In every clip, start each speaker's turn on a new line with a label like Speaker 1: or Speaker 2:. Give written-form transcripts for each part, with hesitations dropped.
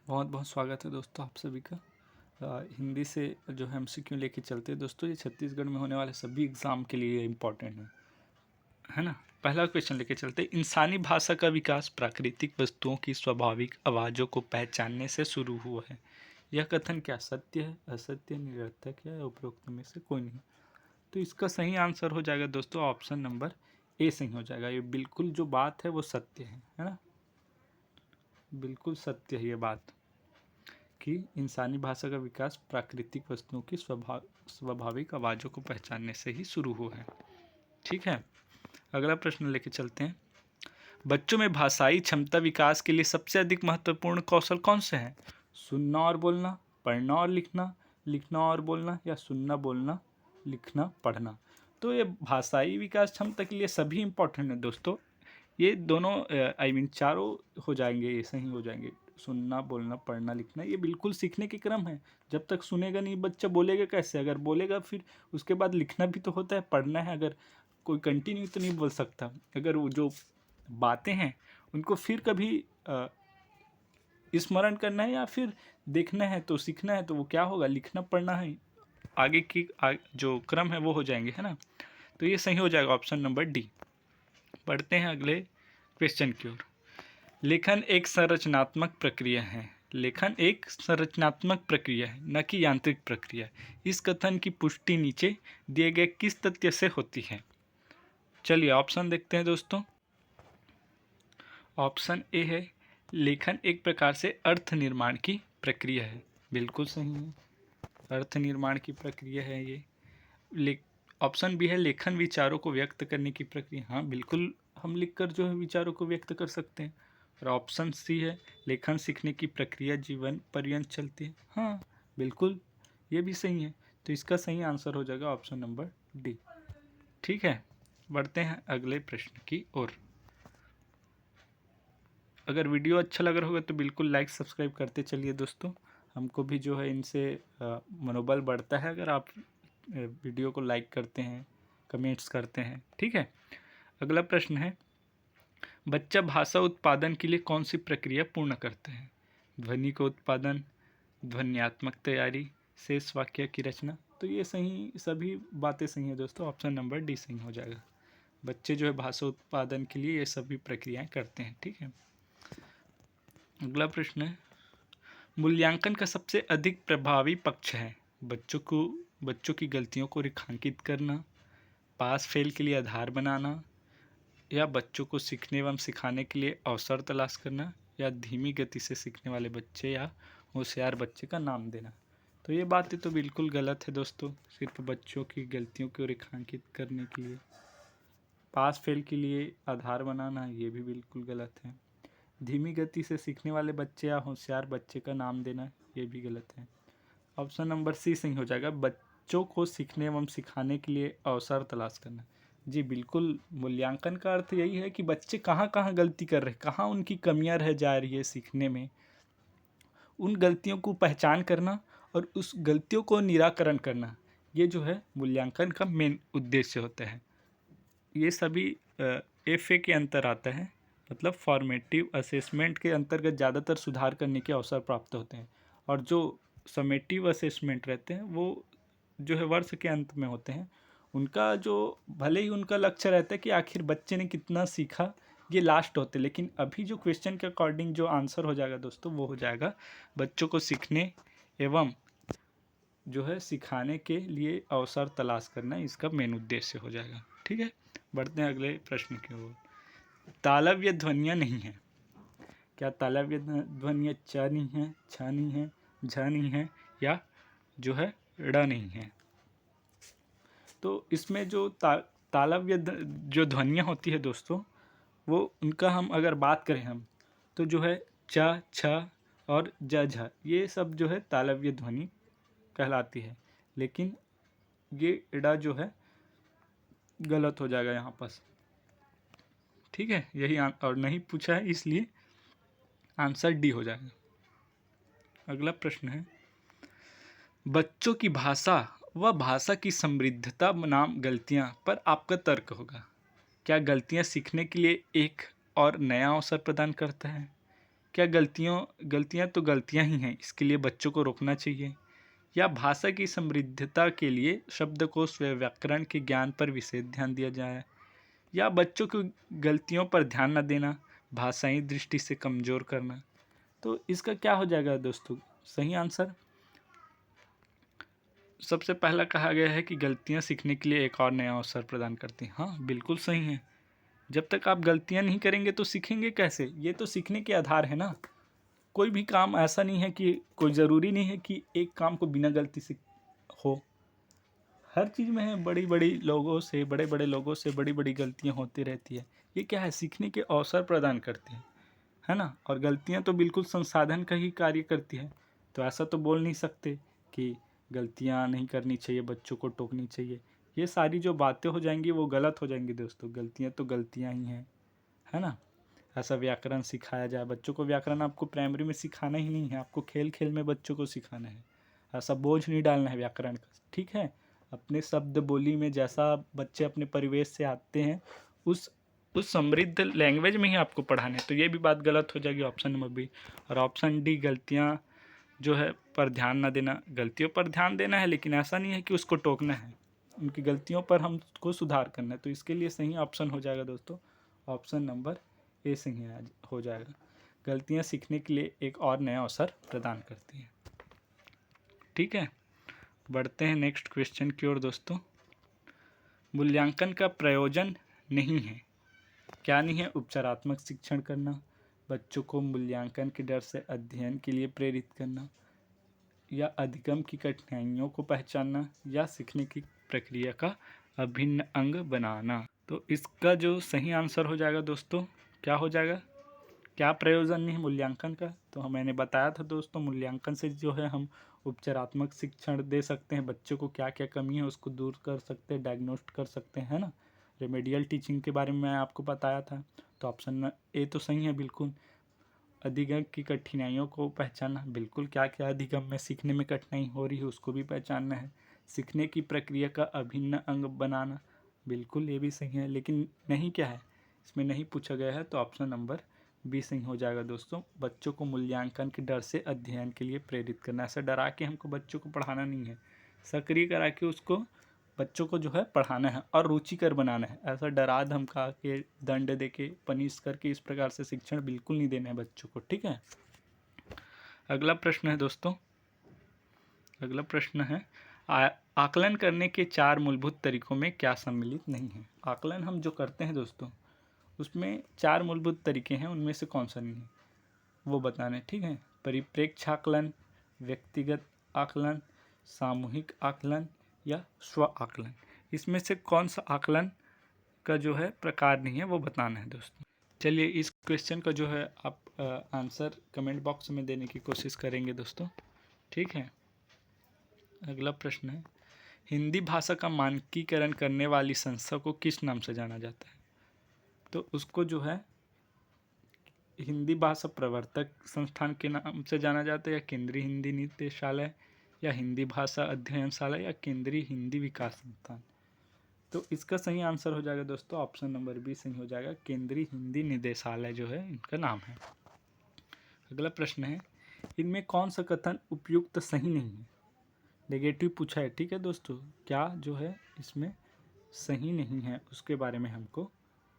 Speaker 1: बहुत बहुत स्वागत है दोस्तों आप सभी का। हिंदी से जो है एमसीक्यू लेके चलते हैं दोस्तों। ये छत्तीसगढ़ में होने वाले सभी एग्ज़ाम के लिए इम्पोर्टेंट है ना। पहला क्वेश्चन लेके चलते हैं। इंसानी भाषा का विकास प्राकृतिक वस्तुओं की स्वाभाविक आवाज़ों को पहचानने से शुरू हुआ है। यह कथन क्या सत्य है, असत्य, निरर्थक है या उपरोक्त में से कोई नहीं? तो इसका सही आंसर हो जाएगा दोस्तों ऑप्शन नंबर ए सही हो जाएगा। ये बिल्कुल जो बात है वो सत्य है ना। बिल्कुल सत्य है ये बात कि इंसानी भाषा का विकास प्राकृतिक वस्तुओं की स्वाभाविक आवाज़ों को पहचानने से ही शुरू हुआ है। ठीक है, अगला प्रश्न लेके चलते हैं। बच्चों में भाषाई क्षमता विकास के लिए सबसे अधिक महत्वपूर्ण कौशल कौन से हैं? सुनना और बोलना, पढ़ना और लिखना, लिखना और बोलना या सुनना, बोलना, लिखना, पढ़ना। तो ये भाषाई विकास क्षमता के लिए सभी इंपॉर्टेंट है दोस्तों। ये दोनों आई मीन चारों हो जाएंगे, ये सही हो जाएंगे। सुनना, बोलना, पढ़ना, लिखना ये बिल्कुल सीखने के क्रम है। जब तक सुनेगा नहीं बच्चा बोलेगा कैसे? अगर बोलेगा फिर उसके बाद लिखना भी तो होता है, पढ़ना है। अगर कोई कंटिन्यू तो नहीं बोल सकता। अगर वो जो बातें हैं उनको फिर कभी स्मरण करना है या फिर देखना है तो सीखना है तो वो क्या होगा? लिखना पढ़ना है। आगे की जो क्रम है वो हो जाएंगे, है ना। तो ये सही हो जाएगा ऑप्शन नंबर डी। पढ़ते हैं अगले क्वेश्चन की ओर। लेखन एक संरचनात्मक प्रक्रिया है। लेखन एक संरचनात्मक प्रक्रिया है, न कि यांत्रिक प्रक्रिया। इस कथन की पुष्टि नीचे दिए गए किस तथ्य से होती है? चलिए ऑप्शन देखते हैं दोस्तों। ऑप्शन ए है लेखन एक प्रकार से अर्थ निर्माण की प्रक्रिया है। बिल्कुल सही है, अर्थ निर्माण की प्रक्रिया है ये। ऑप्शन बी है लेखन विचारों को व्यक्त करने की प्रक्रिया। हाँ बिल्कुल, हम लिखकर जो है विचारों को व्यक्त कर सकते हैं। और ऑप्शन सी है लेखन सीखने की प्रक्रिया जीवन पर्यंत चलती है। हाँ बिल्कुल, ये भी सही है। तो इसका सही आंसर हो जाएगा ऑप्शन नंबर डी। ठीक है, बढ़ते हैं अगले प्रश्न की ओर। अगर वीडियो अच्छा लग रहा होगा तो बिल्कुल लाइक सब्सक्राइब करते चलिए दोस्तों। हमको भी जो है इनसे मनोबल बढ़ता है अगर आप वीडियो को लाइक करते हैं, कमेंट्स करते हैं। ठीक है, अगला प्रश्न है। बच्चा भाषा उत्पादन के लिए कौन सी प्रक्रिया पूर्ण करते हैं? ध्वनि का उत्पादन, ध्वन्यात्मक तैयारी, शेष वाक्य की रचना। तो ये सही, सभी बातें सही है दोस्तों। ऑप्शन नंबर डी सही हो जाएगा। बच्चे जो है भाषा उत्पादन के लिए ये सभी प्रक्रियाएं करते हैं। ठीक है, अगला प्रश्न है। मूल्यांकन का सबसे अधिक प्रभावी पक्ष है बच्चों की गलतियों को रेखांकित करना, पास फेल के लिए आधार बनाना, या बच्चों को सीखने एवं सिखाने के लिए अवसर तलाश करना, या धीमी गति से सीखने वाले बच्चे या होशियार बच्चे का नाम देना। तो ये बातें तो बिल्कुल गलत है दोस्तों। सिर्फ बच्चों की गलतियों को रेखांकित करने के लिए पास फेल के लिए आधार बनाना, ये भी बिल्कुल गलत है। धीमी गति से सीखने वाले बच्चे या होशियार बच्चे का नाम देना, ये भी गलत है। ऑप्शन नंबर सी सही हो जाएगा। बच्चों को सीखने एवं सिखाने के लिए अवसर तलाश करना। जी बिल्कुल, मूल्यांकन का अर्थ यही है कि बच्चे कहाँ कहाँ गलती कर रहे हैं, कहाँ उनकी कमियां रह जा रही है सीखने में, उन गलतियों को पहचान करना और उस गलतियों को निराकरण करना। ये जो है मूल्यांकन का मेन उद्देश्य होता है। ये सभी एफए के अंतर आता है, मतलब फॉर्मेटिव असेसमेंट के अंतर्गत ज़्यादातर सुधार करने के अवसर प्राप्त होते हैं। और जो समेटिव असेसमेंट रहते हैं वो जो है वर्ष के अंत में होते हैं। उनका जो भले ही उनका लक्ष्य रहता है कि आखिर बच्चे ने कितना सीखा, ये लास्ट होते, लेकिन अभी जो क्वेश्चन के अकॉर्डिंग जो आंसर हो जाएगा दोस्तों वो हो जाएगा बच्चों को सीखने एवं जो है सिखाने के लिए अवसर तलाश करना, इसका मेन उद्देश्य हो जाएगा। ठीक है, बढ़ते हैं अगले प्रश्न की ओर। तालव्य ध्वनियाँ नहीं हैं। क्या तालव्य ध्वनियाँ च नहीं है, छ नहीं है, झ नहीं है, या जो है ड़ नहीं है? तो इसमें जो तालव्य जो ध्वनियाँ होती है दोस्तों, वो उनका हम अगर बात करें हम तो जो है च, छ और ज, झ, ये सब जो है तालव्य ध्वनि कहलाती है। लेकिन ये ड़ा जो है गलत हो जाएगा यहाँ पर। ठीक है, यही और नहीं पूछा है इसलिए आंसर डी हो जाएगा। अगला प्रश्न है। बच्चों की भाषा व भाषा की समृद्धता बनाम गलतियाँ पर आपका तर्क होगा। क्या गलतियाँ सीखने के लिए एक और नया अवसर प्रदान करता है? क्या गलतियाँ तो गलतियाँ ही हैं, इसके लिए बच्चों को रोकना चाहिए? या भाषा की समृद्धता के लिए शब्दकोश व व्याकरण के ज्ञान पर विशेष ध्यान दिया जाए? या बच्चों की गलतियों पर ध्यान न देना, भाषाई दृष्टि से कमज़ोर करना? तो इसका क्या हो जाएगा दोस्तों सही आंसर? सबसे पहला कहा गया है कि गलतियाँ सीखने के लिए एक और नया अवसर प्रदान करती हैं। हाँ, बिल्कुल सही है। जब तक आप गलतियाँ नहीं करेंगे तो सीखेंगे कैसे? ये तो सीखने के आधार है ना। कोई भी काम ऐसा नहीं है कि कोई ज़रूरी नहीं है कि एक काम को बिना गलती से हो। हर चीज़ में है, बड़े बड़े लोगों से बड़ी बड़ी गलतियाँ होती रहती है। ये क्या है, सीखने के अवसर प्रदान करती है ना। और गलतियाँ तो बिल्कुल संसाधन का ही कार्य करती है। तो ऐसा तो बोल नहीं सकते कि गलतियाँ नहीं करनी चाहिए, बच्चों को टोकनी चाहिए। ये सारी जो बातें हो जाएंगी वो गलत हो जाएंगी दोस्तों। गलतियाँ तो गलतियाँ ही हैं, है ना। ऐसा व्याकरण सिखाया जाए बच्चों को, व्याकरण आपको प्राइमरी में सिखाना ही नहीं है, आपको खेल खेल में बच्चों को सिखाना है। ऐसा बोझ नहीं डालना है व्याकरण का, ठीक है। अपने शब्द बोली में जैसा बच्चे अपने परिवेश से आते हैं उस समृद्ध लैंग्वेज में ही आपको पढ़ाना है। तो ये भी बात गलत हो जाएगी ऑप्शन नंबर बी। और ऑप्शन डी, गलतियाँ जो है पर ध्यान न देना, गलतियों पर ध्यान देना है लेकिन ऐसा नहीं है कि उसको टोकना है, उनकी गलतियों पर हमको सुधार करना है। तो इसके लिए सही ऑप्शन हो जाएगा दोस्तों ऑप्शन नंबर ए सही हो जाएगा। गलतियाँ सीखने के लिए एक और नया अवसर प्रदान करती हैं। ठीक है, बढ़ते हैं नेक्स्ट क्वेश्चन की ओर दोस्तों। मूल्यांकन का प्रयोजन नहीं है, क्या नहीं है? उपचारात्मक शिक्षण करना, बच्चों को मूल्यांकन के डर से अध्ययन के लिए प्रेरित करना, या अधिगम की कठिनाइयों को पहचानना, या सीखने की प्रक्रिया का अभिन्न अंग बनाना। तो इसका जो सही आंसर हो जाएगा दोस्तों, क्या हो जाएगा? क्या प्रयोजन नहीं है मूल्यांकन का? तो मैंने बताया था दोस्तों, मूल्यांकन से जो है हम उपचारात्मक शिक्षण दे सकते हैं, बच्चों को क्या क्या कमी है उसको दूर कर सकते हैं, डायग्नोस्ट कर सकते हैं, है ना। रेमेडियल टीचिंग के बारे में मैं आपको बताया था। तो ऑप्शन ए तो सही है बिल्कुल। अधिगम की कठिनाइयों को पहचानना, बिल्कुल क्या क्या अधिगम में सीखने में कठिनाई हो रही है उसको भी पहचानना है। सीखने की प्रक्रिया का अभिन्न अंग बनाना, बिल्कुल ये भी सही है। लेकिन नहीं क्या है, इसमें नहीं पूछा गया है, तो ऑप्शन नंबर बी सही हो जाएगा दोस्तों। बच्चों को मूल्यांकन के डर से अध्ययन के लिए प्रेरित करना, ऐसा डरा के हमको बच्चों को पढ़ाना नहीं है, सक्रिय करा के उसको बच्चों को जो है पढ़ाना है और रुचिकर बनाना है। ऐसा डरा धमका के, दंड दे के, पनिश करके इस प्रकार से शिक्षण बिल्कुल नहीं देना है बच्चों को, ठीक है। अगला प्रश्न है दोस्तों, अगला प्रश्न है आकलन करने के 4 मूलभूत तरीकों में क्या सम्मिलित नहीं है? आकलन हम जो करते हैं दोस्तों उसमें 4 मूलभूत तरीके हैं, उनमें से कौन सा नहीं है वो बताना है, ठीक है। परिप्रेक्ष्य आकलन, व्यक्तिगत आकलन, सामूहिक आकलन या स्व आकलन। इसमें से कौन सा आकलन का जो है प्रकार नहीं है वो बताना है दोस्तों। चलिए इस क्वेश्चन का जो है आप आंसर कमेंट बॉक्स में देने की कोशिश करेंगे दोस्तों, ठीक है। अगला प्रश्न है हिंदी भाषा का मानकीकरण करने वाली संस्था को किस नाम से जाना जाता है? तो उसको जो है हिंदी भाषा प्रवर्तक संस्थान के नाम से जाना जाता है, या केंद्रीय हिंदी निदेशालय, या हिंदी भाषा अध्ययनशाला, या केंद्रीय हिंदी विकास संस्थान। तो इसका सही आंसर हो जाएगा दोस्तों ऑप्शन नंबर बी सही हो जाएगा, केंद्रीय हिंदी निदेशालय जो है इनका नाम है। अगला प्रश्न है इनमें कौन सा कथन उपयुक्त सही नहीं है? नेगेटिव पूछा है, ठीक है दोस्तों। क्या जो है इसमें सही नहीं है उसके बारे में हमको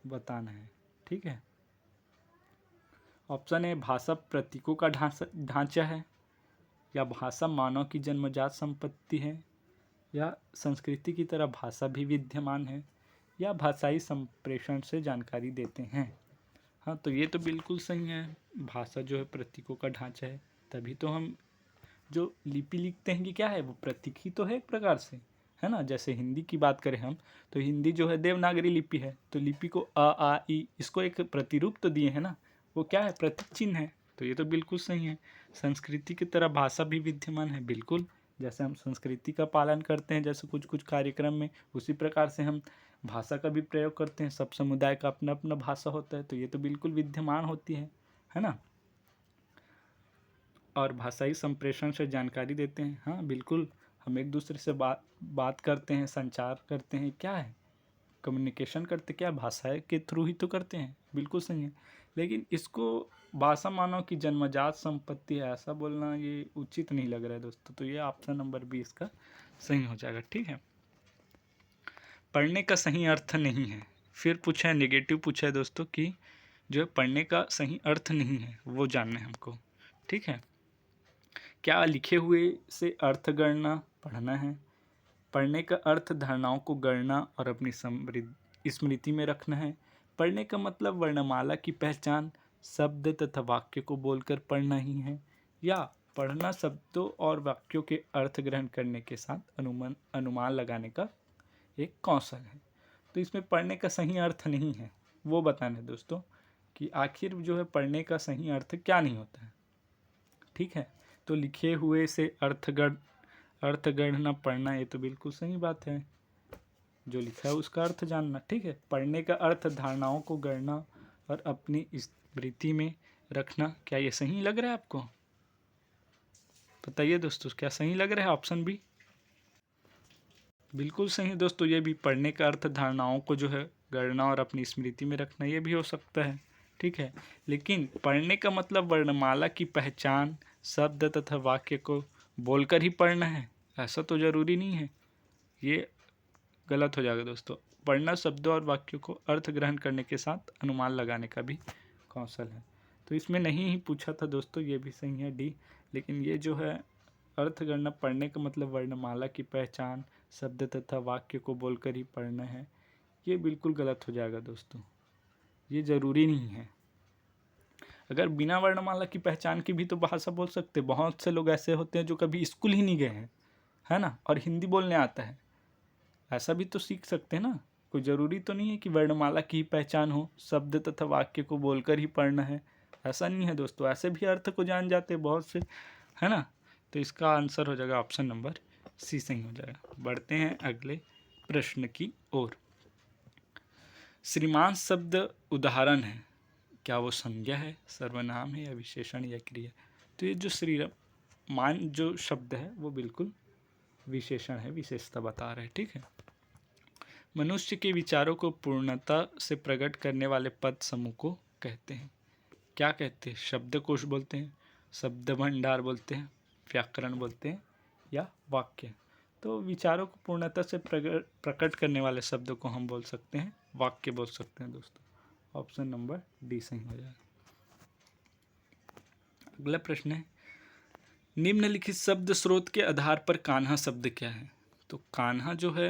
Speaker 1: बताना है, ठीक है। ऑप्शन ए भाषा प्रतीकों का ढांचा है, या भाषा मानव की जन्मजात संपत्ति है, या संस्कृति की तरह भाषा भी विद्यमान है, या भाषाई संप्रेषण से जानकारी देते हैं। हाँ, तो ये तो बिल्कुल सही है, भाषा जो है प्रतीकों का ढांचा है। तभी तो हम जो लिपि लिखते हैं कि क्या है, वो प्रतीक ही तो है एक प्रकार से, है ना। जैसे हिंदी की बात करें हम, तो हिंदी जो है देवनागरी लिपि है, तो लिपि को अ आ इ इसको एक प्रतिरूप तो दिए हैं ना, वो क्या है, प्रतीक चिन्ह है। तो ये तो बिल्कुल सही है। संस्कृति की तरह भाषा भी विद्यमान है, बिल्कुल। जैसे हम संस्कृति का पालन करते हैं जैसे कुछ कुछ कार्यक्रम में, उसी प्रकार से हम भाषा का भी प्रयोग करते हैं। सब समुदाय का अपना अपना भाषा होता है, तो ये तो बिल्कुल विद्यमान होती है ना। और भाषाई संप्रेषण से जानकारी देते हैं, हाँ बिल्कुल। हम एक दूसरे से बात करते हैं, संचार करते हैं, क्या है, कम्युनिकेशन करते, क्या भाषा के थ्रू ही तो करते हैं, बिल्कुल सही है। लेकिन इसको भाषा मानव की जन्मजात संपत्ति है ऐसा बोलना ये उचित नहीं लग रहा है दोस्तों। तो ये ऑप्शन नंबर बी इसका सही हो जाएगा। ठीक है, पढ़ने का सही अर्थ नहीं है। फिर पूछा है, नेगेटिव पूछा है दोस्तों कि जो है पढ़ने का सही अर्थ नहीं है वो जानना है हमको। ठीक है, क्या लिखे हुए से अर्थ गणना पढ़ना है? पढ़ने का अर्थ धारणाओं को गणना और अपनी स्मृति में रखना है। पढ़ने का मतलब वर्णमाला की पहचान, शब्द तथा वाक्य को बोलकर पढ़ना ही है, या पढ़ना शब्दों और वाक्यों के अर्थ ग्रहण करने के साथ अनुमान लगाने का एक कौशल है। तो इसमें पढ़ने का सही अर्थ नहीं है वो बताना है दोस्तों कि आखिर जो है पढ़ने का सही अर्थ क्या नहीं होता है। ठीक है, तो लिखे हुए से अर्थ गढ़ना पढ़ना ये तो बिल्कुल सही बात है, जो लिखा है उसका अर्थ जानना। ठीक है, पढ़ने का अर्थ धारणाओं को गढ़ना और अपनी स्मृति में रखना, क्या ये सही लग रहा है आपको? बताइए दोस्तों, क्या सही लग रहा है ऑप्शन बी? बिल्कुल सही दोस्तों, ये भी पढ़ने का अर्थ धारणाओं को जो है गढ़ना और अपनी स्मृति में रखना, ये भी हो सकता है। ठीक है, लेकिन पढ़ने का मतलब वर्णमाला की पहचान, शब्द तथा वाक्य को बोलकर ही पढ़ना है ऐसा तो ज़रूरी नहीं है, ये गलत हो जाएगा दोस्तों। पढ़ना शब्दों और वाक्यों को अर्थ ग्रहण करने के साथ अनुमान लगाने का भी कौशल है। तो इसमें नहीं ही पूछा था दोस्तों, ये भी सही है डी। लेकिन ये जो है अर्थ गणना पढ़ने का मतलब वर्णमाला की पहचान, शब्द तथा वाक्य को बोलकर ही पढ़ना है, ये बिल्कुल गलत हो जाएगा दोस्तों, ये ज़रूरी नहीं है। अगर बिना वर्णमाला की पहचान की भी तो भाषा बोल सकते, बहुत से लोग ऐसे होते हैं जो कभी स्कूल ही नहीं गए हैं, है ना, और हिंदी बोलने आता है, ऐसा भी तो सीख सकते हैं ना। कोई ज़रूरी तो नहीं है कि वर्णमाला की पहचान हो, शब्द तथा वाक्य को बोलकर ही पढ़ना है, ऐसा नहीं है दोस्तों, ऐसे भी अर्थ को जान जाते हैं बहुत से, है ना। तो इसका आंसर हो जाएगा ऑप्शन नंबर सी सही हो जाएगा। बढ़ते हैं अगले प्रश्न की ओर। श्रीमान शब्द उदाहरण है, क्या वो संज्ञा है, सर्वनाम है, या विशेषण या क्रिया? तो ये जो श्रीमान जो शब्द है वो बिल्कुल विशेषण है, विशेषता बता रहे हैं। ठीक है, मनुष्य के विचारों को पूर्णता से प्रकट करने वाले पद समूह को कहते हैं, क्या कहते हैं? शब्दकोश बोलते हैं, शब्द भंडार बोलते हैं, व्याकरण बोलते हैं, या वाक्य? तो विचारों को पूर्णता से प्रकट करने वाले शब्दों को हम बोल सकते हैं वाक्य बोल सकते हैं दोस्तों। ऑप्शन नंबर डी सही हो जाएगा। अगला प्रश्न है, निम्नलिखित शब्द स्रोत के आधार पर कान्हा शब्द क्या है? तो कान्हा जो है